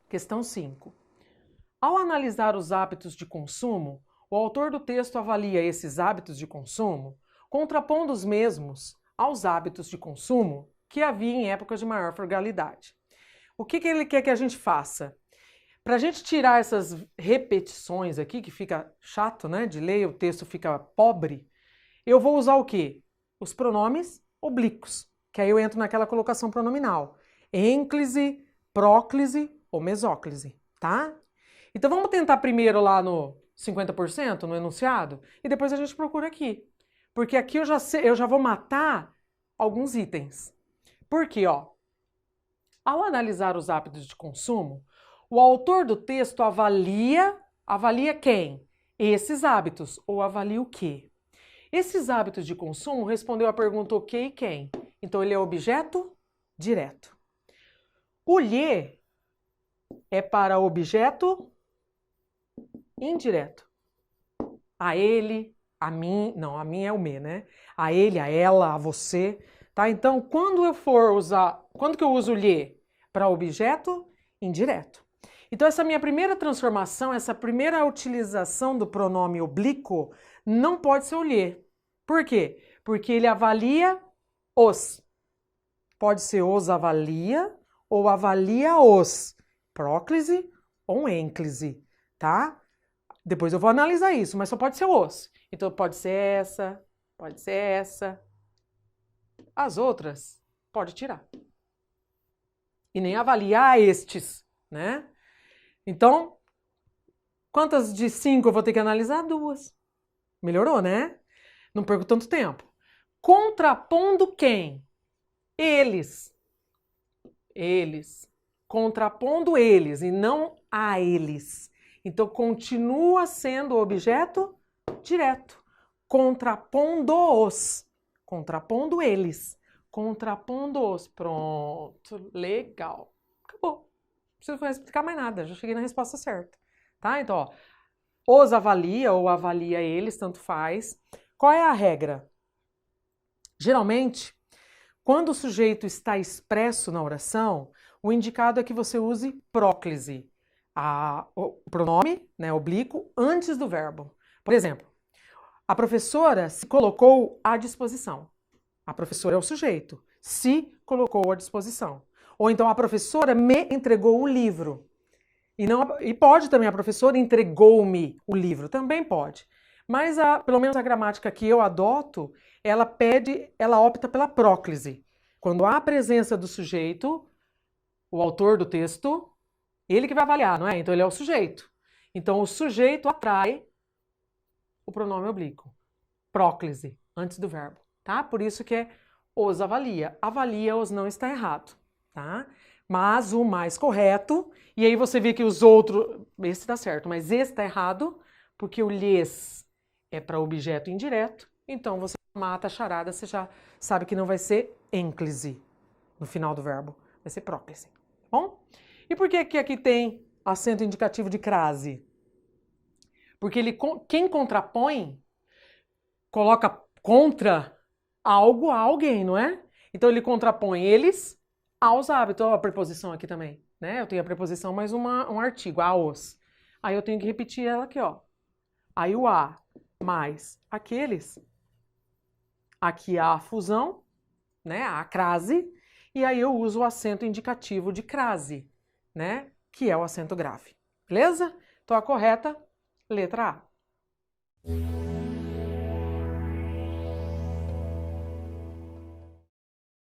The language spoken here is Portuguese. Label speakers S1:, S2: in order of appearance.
S1: Questão 5. Ao analisar os hábitos de consumo, o autor do texto avalia esses hábitos de consumo contrapondo os mesmos aos hábitos de consumo que havia em épocas de maior frugalidade. O que ele quer que a gente faça? Para a gente tirar essas repetições aqui, que fica chato, né, de ler, o texto fica pobre, eu vou usar o quê? Os pronomes oblíquos, que aí eu entro naquela colocação pronominal. Ênclise, próclise ou mesóclise, tá? Então vamos tentar primeiro lá no 50%, no enunciado, e depois a gente procura aqui. Porque aqui eu já vou matar alguns itens. Por quê, ó? Ao analisar os hábitos de consumo, o autor do texto avalia quem? Esses hábitos, ou avalia o quê? Esses hábitos de consumo respondeu à pergunta o que e quem. Então ele é objeto direto. O lhe é para objeto indireto. A ele, a mim, não, a mim é o me, né? A ele, a ela, a você, tá? Então, quando que eu uso o lhe para objeto indireto? Então, essa minha primeira transformação, essa primeira utilização do pronome oblíquo não pode ser o lhe. Por quê? Porque ele avalia os. Pode ser os avalia ou avalia os. Próclise ou ênclise, tá? Depois eu vou analisar isso, mas só pode ser os. Então pode ser essa, pode ser essa. As outras, pode tirar. E nem avaliar estes, né? Então, quantas de 5 eu vou ter que analisar? 2. Melhorou, né? Não perco tanto tempo. Contrapondo quem? Eles. Eles. Contrapondo eles e não a eles. Então, continua sendo objeto direto. Contrapondo-os. Contrapondo eles. Contrapondo-os. Pronto. Legal. Acabou. Não preciso explicar mais nada. Já cheguei na resposta certa. Tá? Então, ó. Os avalia ou avalia eles, tanto faz. Qual é a regra? Geralmente, quando o sujeito está expresso na oração, o indicado é que você use próclise, o pronome, né, oblíquo, antes do verbo. Por exemplo, a professora se colocou à disposição. A professora é o sujeito. Se colocou à disposição. Ou então a professora me entregou o livro. E pode também a professora entregou-me o livro. Também pode. Mas pelo menos a gramática que eu adoto, ela opta pela próclise. Quando há a presença do sujeito, o autor do texto, ele que vai avaliar, não é? Então ele é o sujeito. Então o sujeito atrai o pronome oblíquo. Próclise, antes do verbo, tá? Por isso que é os avalia. Avalia-os não está errado, tá? Mas o mais correto, e aí você vê que os outros, esse tá certo, mas esse tá errado, porque o lhes é para objeto indireto, então você mata a charada, você já sabe que não vai ser ênclise no final do verbo, vai ser próclise, bom? E por que aqui tem acento indicativo de crase? Porque quem contrapõe coloca contra algo a alguém, não é? Então ele contrapõe eles aos hábitos. Ó, a preposição aqui também, né? Eu tenho a preposição mais um artigo, aos. Aí eu tenho que repetir ela aqui, ó. Aí o a mais aqueles. Aqui há a fusão, né? A crase. E aí eu uso o acento indicativo de crase, né? Que é o acento grave. Beleza? Então a correta, letra A.